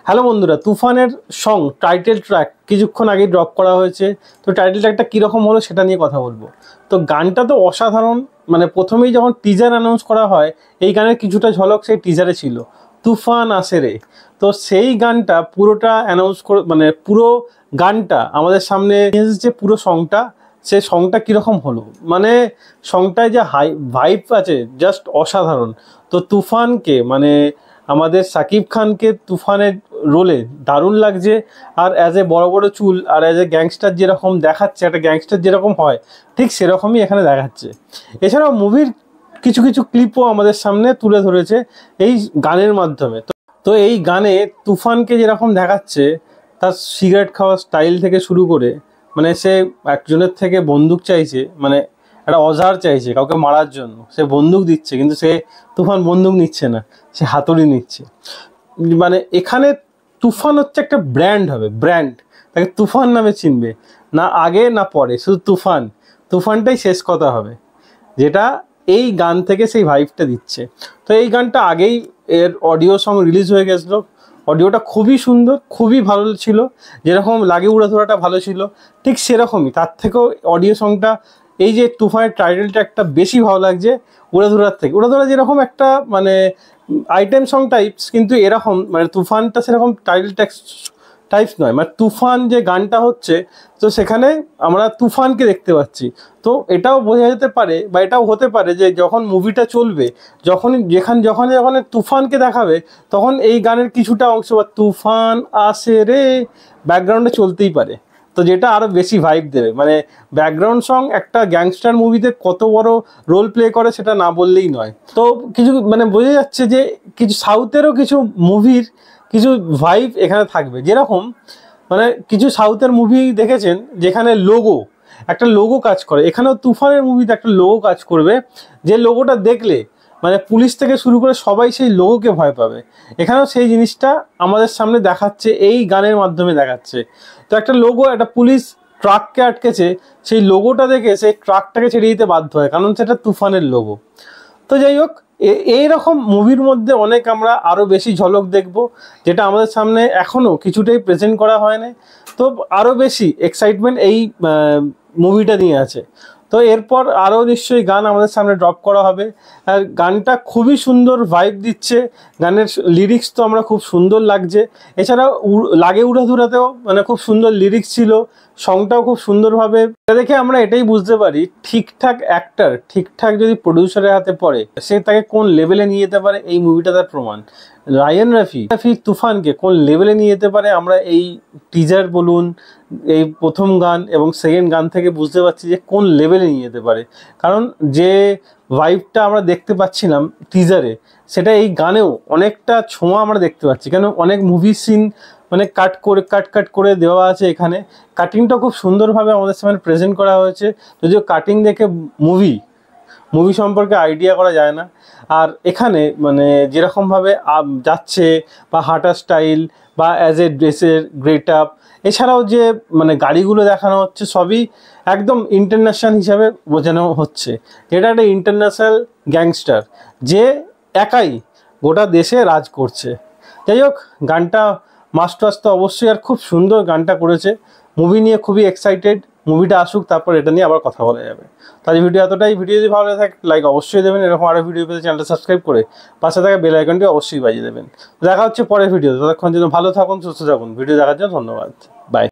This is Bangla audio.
হ্যালো বন্ধুরা, তুফানের সং টাইটেল ট্র্যাক কিছুক্ষণ আগে ড্রপ করা হয়েছে। তো টাইটেল ট্র্যাকটা কীরকম হলো সেটা নিয়ে কথা বলবো। তো গানটা তো অসাধারণ, মানে প্রথমেই যখন টিজার অ্যানাউন্স করা হয় এই গানের কিছুটা ঝলক সেই টিজারে ছিল, তুফান আসে রে। তো সেই গানটা পুরোটা অ্যানাউন্স করে, মানে পুরো গানটা আমাদের সামনে এসেছে, পুরো সংটা। সে সংটা কীরকম হলো, মানে সংটায় যে ভাইব আছে জাস্ট অসাধারণ। তো তুফানকে, মানে আমাদের সাকিব খানকে তুফানের রোলে দারুণ লাগছে। আর অ্যাজ এ বড় বড় চুল আর অ্যাজ এ গ্যাংস্টার যেরকম দেখাচ্ছে, একটা গ্যাংস্টার যেরকম হয় ঠিক সেরকমই এখানে দেখাচ্ছে। এছাড়াও মুভির কিছু কিছু ক্লিপও আমাদের সামনে তুলে ধরেছে এই গানের মাধ্যমে। তো এই গানে তুফানকে যেরকম দেখাচ্ছে, তার সিগারেট খাওয়ার স্টাইল থেকে শুরু করে, মানে সে একজনের থেকে বন্দুক চাইছে, মানে একটা অজার চাইছে কাউকে মারার জন্য, সে বন্দুক দিচ্ছে কিন্তু সে তুফান বন্দুক নিচ্ছে না, সে হাতুড়ি নিচ্ছে। মানে এখানে তুফান হচ্ছে একটা ব্র্যান্ড হবে, ব্র্যান্ড। তাকে তুফান নামে চিনবে না আগে না পরে, শুধু তুফান, তুফানটাই শেষ কথা হবে, যেটা এই গান থেকে সেই ভাইবটা দিচ্ছে। তো এই গানটা আগেই এর অডিও সং রিলিজ হয়ে গেছিলো, অডিওটা খুবই সুন্দর, খুবই ভালো ছিল। যেরকম লাগে উড়াধুরাটা ভালো ছিল, ঠিক সেরকমই তার থেকেও অডিও সংটা, এই যে তুফানের টাইটেলটা একটা বেশি ভালো লাগছে উড়াধুরার থেকে। উড়াধুরা যেরকম একটা মানে আইটেম সং টাইপস, কিন্তু এরকম মানে তুফানটা সেরকম টাইটেল টাইপস নয়। মানে তুফান যে গানটা হচ্ছে, তো সেখানে আমরা তুফানকে দেখতে পাচ্ছি। তো এটাও বোঝা যেতে পারে বা এটাও হতে পারে যে যখন মুভিটা চলবে, যখন তুফানকে দেখাবে, তখন এই গানের কিছুটা অংশ বা তুফান আসে রে ব্যাকগ্রাউন্ডে চলতেই পারে। তো যেটা আরও বেশি ভাইব দেবে। মানে ব্যাকগ্রাউন্ড সং একটা গ্যাংস্টার মুভিতে কত বড় রোল প্লে করে সেটা না বললেই নয়। তো কিছু মানে বোঝা যাচ্ছে যে কিছু সাউথেরও কিছু মুভির কিছু ভাইব এখানে থাকবে। যেরকম মানে কিছু সাউথের মুভি দেখেছেন যেখানে একটা লোগো কাজ করে, এখানেও তুফানের মুভিতে একটা লোগো কাজ করবে, যে লোগোটা দেখলে মানে পুলিশ থেকে শুরু করে সবাই সেই লোগোকে ভয় পাবে। এখানেও সেই জিনিসটা আমাদের সামনে দেখাচ্ছে, এই গানের মাধ্যমে দেখাচ্ছে। তো একটা লোগো, একটা পুলিশ ট্রাককে আটকেছে, সেই লোগোটা দেখে সেই ট্রাকটাকে ছেড়ে দিতে বাধ্য হয়, কারণ সেটা তুফানের লোগো। তো যাই হোক, এইরকম মুভির মধ্যে অনেক আমরা আরও বেশি ঝলক দেখব, যেটা আমাদের সামনে এখনও কিছুটাই প্রেজেন্ট করা হয় না। তো আরও বেশি এক্সাইটমেন্ট এই মুভিটা নিয়ে আছে। তো এরপর আরও নিশ্চয়ই গান আমাদের সামনে ড্রপ করা হবে। আর গানটা খুবই সুন্দর ভাইব দিচ্ছে, গানের লিরিক্স তো আমরা খুব সুন্দর লাগছে। এছাড়াও লাগে উড়াধুরাতেও মানে খুব সুন্দর লিরিক্স ছিল, সংটাও খুব সুন্দরভাবে। এটা দেখে আমরা এটাই বুঝতে পারি, ঠিকঠাক অ্যাক্টার ঠিকঠাক যদি প্রডিউসারের হাতে পড়ে, সে তাকে কোন লেভেলে নিয়ে যেতে পারে এই মুভিটা তার প্রমাণ। রায়ান রাফি তুফানকে কোন লেভেলে নিয়ে যেতে পারে আমরা এই টিজার বলুন, এই প্রথম গান এবং সেকেন্ড গান থেকে বুঝতে পারছি যে কোন লেভেলে নিয়ে যেতে পারে। কারণ যে ভাইবটা আমরা দেখতে পাচ্ছিলাম টিজারে, সেটা এই গানেও অনেকটা ছোঁয়া আমরা দেখতে পাচ্ছি। কেন অনেক মুভি সিন মানে কাট করে দেওয়া আছে, এখানে কাটিংটা খুব সুন্দরভাবে আমাদের সামনে প্রেজেন্ট করা হয়েছে। যদিও কাটিং দেখে মুভি সম্পর্কে আইডিয়া করা যায় না। আর এখানে মানে যেরকমভাবে যাচ্ছে বা হাঁটার স্টাইল বা অ্যাজ এ ড্রেসের গ্রেট আপ, এছাড়াও যে মানে গাড়িগুলো দেখানো হচ্ছে, সবই একদম ইন্টারন্যাশনাল হিসাবে বোঝানো হচ্ছে। যেটা একটা ইন্টারন্যাশনাল গ্যাংস্টার, যে একাই গোটা দেশে রাজ করছে। যাই হোক, গানটা মাস্ট ওয়াচ তো অবশ্যই, আর খুব সুন্দর গানটা করেছে। মুভি নিয়ে খুবই এক্সাইটেড, মুভিটা আসুক তারপর এটা নিয়ে আবার কথা বলা যাবে। তাই ভিডিও এতটাই। ভিডিও যদি ভালো লাগে থাকে লাইক অবশ্যই দেবেন, এরকম আরও ভিডিও পেতে চ্যানেলটা সাবস্ক্রাইব করে পাশে থাকা বেল আইকনটি অবশ্যই বাজিয়ে দেবেন। দেখা হচ্ছে পরের ভিডিও। ততক্ষণ জন্য ভালো থাকুন, সুস্থ থাকুন। ভিডিও দেখার জন্য ধন্যবাদ। বাই।